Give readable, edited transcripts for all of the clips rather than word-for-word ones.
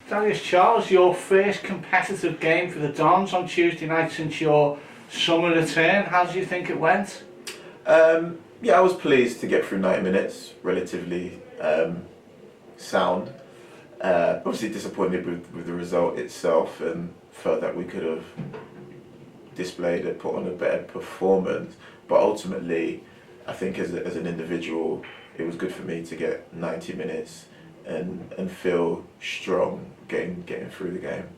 Darius Charles, your first competitive game for the Dons on Tuesday night since your summer return. How do you think it went? Yeah, I was pleased to get through 90 minutes, relatively sound. Obviously disappointed with the result itself and felt that we could have displayed and put on a better performance. But ultimately, I think as an individual, it was good for me to get 90 minutes and feel strong getting through the game.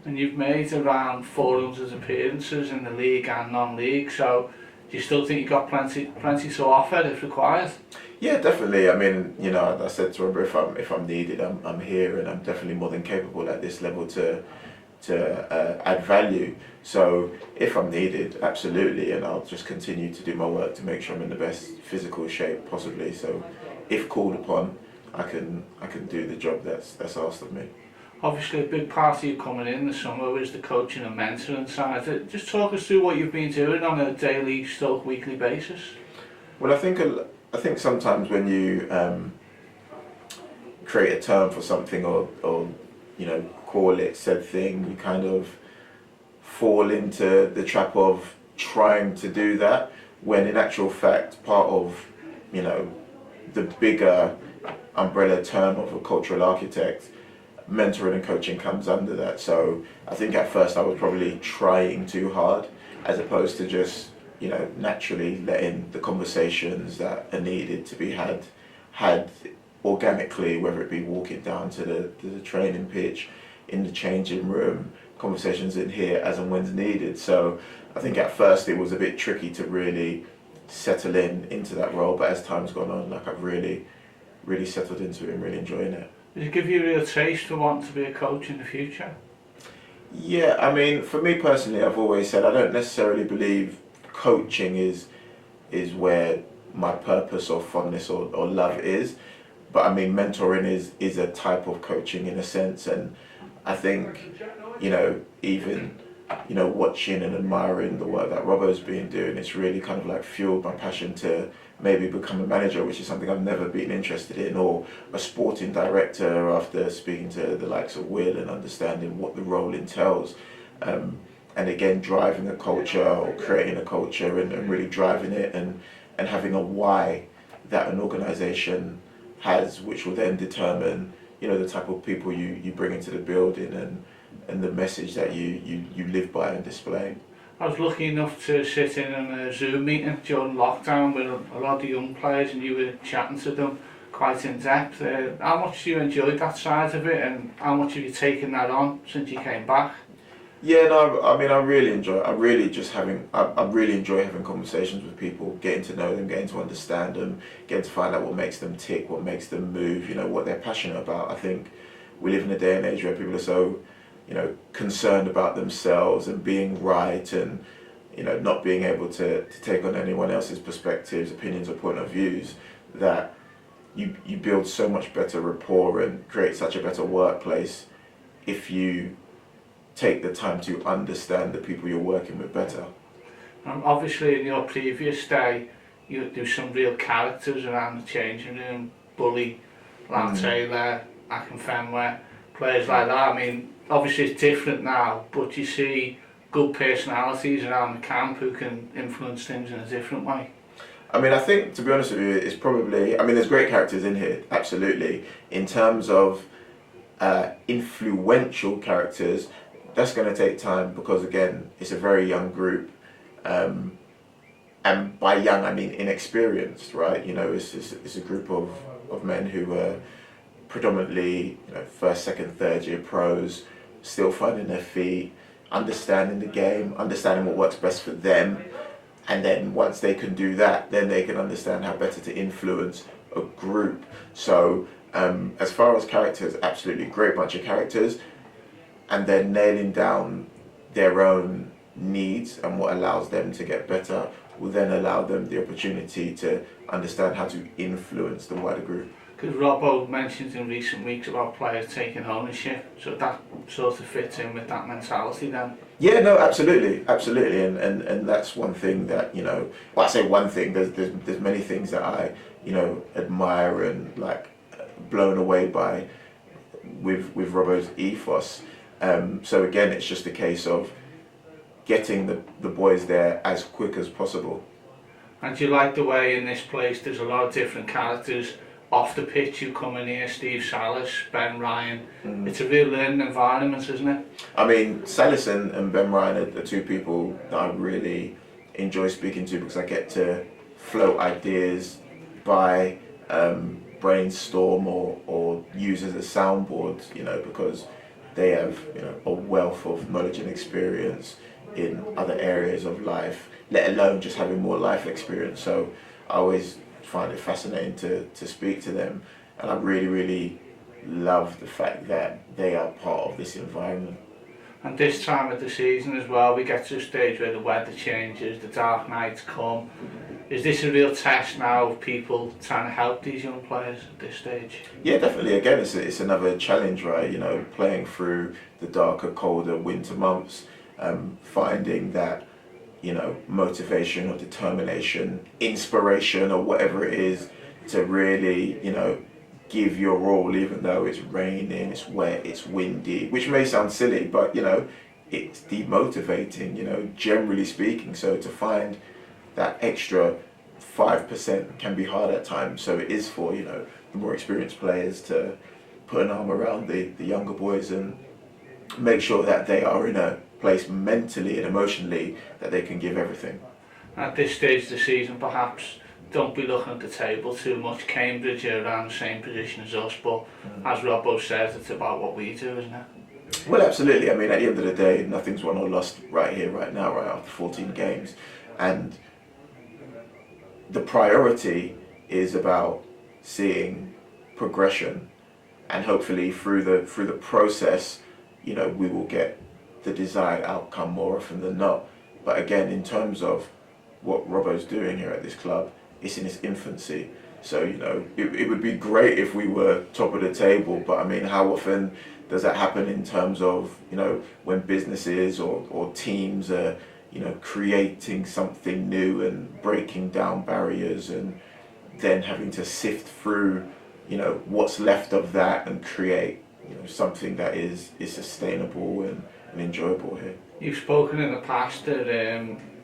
And you've made around 400 appearances in the league and non-league, so do you still think you've got plenty to offer if required? Yeah, definitely. I mean, you know, I said to Robert, if I'm needed, I'm here, and I'm definitely more than capable at this level to add value. So if I'm needed, absolutely, and I'll just continue to do my work to make sure I'm in the best physical shape possibly. So if called upon, I can do the job that's asked of me. Obviously, a big part of you coming in the summer was the coaching and mentoring side. Just talk us through what you've been doing on a daily, stroke weekly basis. Well, I think sometimes when you create a term for something or you know, call it said thing, you kind of fall into the trap of trying to do that, when in actual fact part of, you know, the bigger umbrella term of a cultural architect, mentoring and coaching comes under that. So I think at first I was probably trying too hard, as opposed to just, you know, naturally letting the conversations that are needed to be had organically, whether it be walking down to the training pitch, in the changing room, conversations in here as and when's needed. So I think at first it was a bit tricky to really settle into that role, but as time's gone on, like I've really settled into it and really enjoying it. Does it give you a real taste for wanting to be a coach in the future? Yeah, I mean, for me personally, I've always said I don't necessarily believe coaching is where my purpose or fondness or love is, but I mean, mentoring is a type of coaching in a sense. And I think, you know, even, you know, watching and admiring the work that Robbo's been doing, it's really kind of like fueled my passion to maybe become a manager, which is something I've never been interested in, or a sporting director after speaking to the likes of Will and understanding what the role entails. And again, driving a culture or creating a culture and really driving it and having a why that an organisation has, which will then determine, you know, the type of people you bring into the building and the message that you live by and display. I was lucky enough to sit in on a Zoom meeting during lockdown with a lot of the young players, and you were chatting to them quite in depth. How much have you enjoyed that side of it, and how much have you taken that on since you came back? Yeah, no, I mean, I really enjoy it. I really enjoy having conversations with people, getting to know them, getting to understand them, getting to find out what makes them tick, what makes them move, you know, what they're passionate about. I think we live in a day and age where people are so, you know, concerned about themselves and being right, and, you know, not being able to take on anyone else's perspectives, opinions or point of views, that you build so much better rapport and create such a better workplace if you take the time to understand the people you're working with better. Obviously in your previous day you do some real characters around the changing room, Bully, Lam Taylor, Akinfenwa, players like that. I mean, obviously it's different now, but you see good personalities around the camp who can influence things in a different way. I mean, I think, to be honest with you, it's probably, I mean, there's great characters in here, absolutely. In terms of influential characters, that's going to take time because, again, it's a very young group. And by young, I mean inexperienced, right? You know, it's a group of men who are predominantly, you know, first, second, third year pros, still finding their feet, understanding the game, understanding what works best for them. And then once they can do that, then they can understand how better to influence a group. So as far as characters, absolutely great bunch of characters. And then nailing down their own needs and what allows them to get better will then allow them the opportunity to understand how to influence the wider group. Because Robbo mentioned in recent weeks about players taking ownership, so that sort of fits in with that mentality then. Yeah, no, absolutely, and that's one thing that, you know, well, I say one thing, there's many things that I, you know, admire and like blown away by with Robbo's ethos. So again, it's just a case of getting the boys there as quick as possible. And do you like the way in this place there's a lot of different characters off the pitch who come in here? Steve Salas, Ben Ryan. It's a real learning environment, isn't it? I mean, Salas and Ben Ryan are the two people that I really enjoy speaking to, because I get to float ideas by, brainstorm or use as a soundboard, because they have a wealth of knowledge and experience in other areas of life, let alone just having more life experience. So I always find it fascinating to speak to them, and I really, really love the fact that they are part of this environment. And this time of the season as well, we get to a stage where the weather changes, the dark nights come. Is this a real test now of people trying to help these young players at this stage? Yeah, definitely. Again, it's another challenge, right? Playing through the darker, colder winter months, finding that, motivation or determination, inspiration or whatever it is, to really, give your all, even though it's raining, it's wet, it's windy, which may sound silly, but, it's demotivating, generally speaking. So to find that extra 5% can be hard at times. So it is for, the more experienced players to put an arm around the younger boys and make sure that they are in a place mentally and emotionally that they can give everything. At this stage of the season, perhaps, don't be looking at the table too much. Cambridge are around the same position as us, but as Robbo says, it's about what we do, isn't it? Well, absolutely. I mean, at the end of the day, nothing's won or lost right here, right now, right after 14 games. And the priority is about seeing progression, and hopefully through the process, we will get the desired outcome more often than not. But again, in terms of what Robbo's doing here at this club, it's in its infancy. So, it would be great if we were top of the table, but I mean, how often does that happen in terms of, when businesses or teams are, creating something new and breaking down barriers, and then having to sift through, what's left of that and create, something that is sustainable and enjoyable here. You've spoken in the past that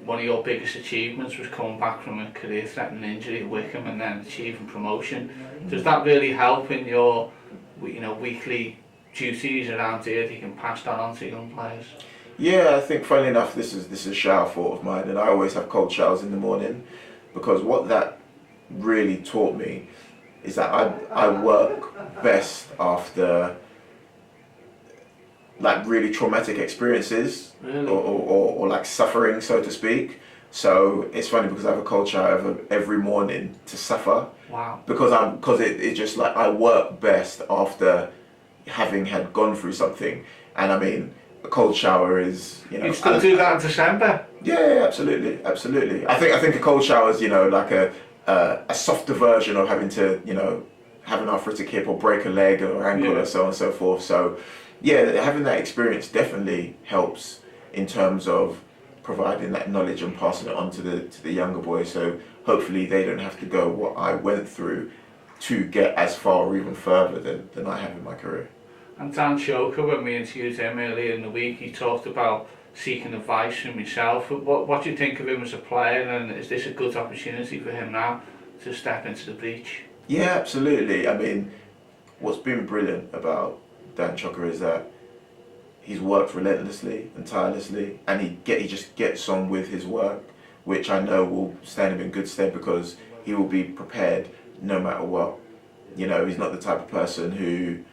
one of your biggest achievements was coming back from a career-threatening injury at Wickham and then achieving promotion. Does that really help in your, weekly duties around here that you can pass that on to young players? Yeah, I think, funnily enough, this is a shower thought of mine, and I always have cold showers in the morning, because what that really taught me is that I work best after like really traumatic experiences. Really? or like suffering, so to speak. So it's funny, because I have a cold shower every morning to suffer. Wow. Because it's just like I work best after having had gone through something. And I mean, a cold shower is, You still do that in December? Yeah, absolutely. I think a cold shower is, like a softer version of having to, have an arthritic hip or break a leg or ankle or so on and so forth. So yeah, having that experience definitely helps in terms of providing that knowledge and passing it on to the younger boys. So hopefully they don't have to go what I went through to get as far or even further than I have in my career. And Dan Choker, when we interviewed him earlier in the week, he talked about seeking advice from yourself. What do you think of him as a player, and is this a good opportunity for him now to step into the breach? Yeah, absolutely. I mean, what's been brilliant about Dan Choker is that he's worked relentlessly and tirelessly, and he just gets on with his work, which I know will stand him in good stead, because he will be prepared no matter what. He's not the type of person who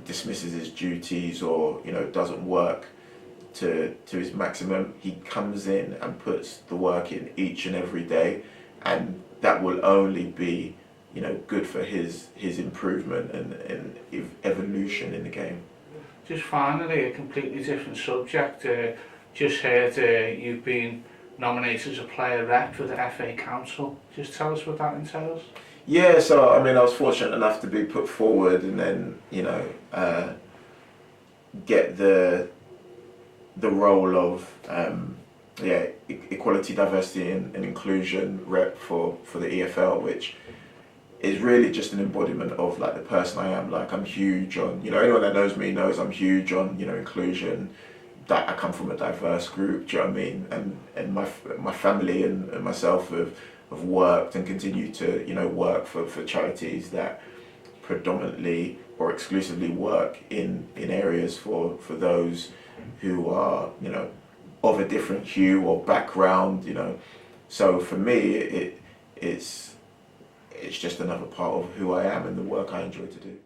dismisses his duties or doesn't work to his maximum. He comes in and puts the work in each and every day, and that will only be good for his improvement and evolution in the game. Just finally, a completely different subject. Just heard you've been nominated as a player rep for the FA Council. Just tell us what that entails. Yeah, so I mean, I was fortunate enough to be put forward, and then get the role of equality, diversity and inclusion rep for the EFL, which is really just an embodiment of like the person I am. Like I'm huge on, anyone that knows me knows I'm huge on, inclusion. That I come from a diverse group, do you know what I mean? And my family and myself have worked and continue to, work for charities that predominantly or exclusively work in areas for those who are, of a different hue or background, So for me, it's just another part of who I am and the work I enjoy to do.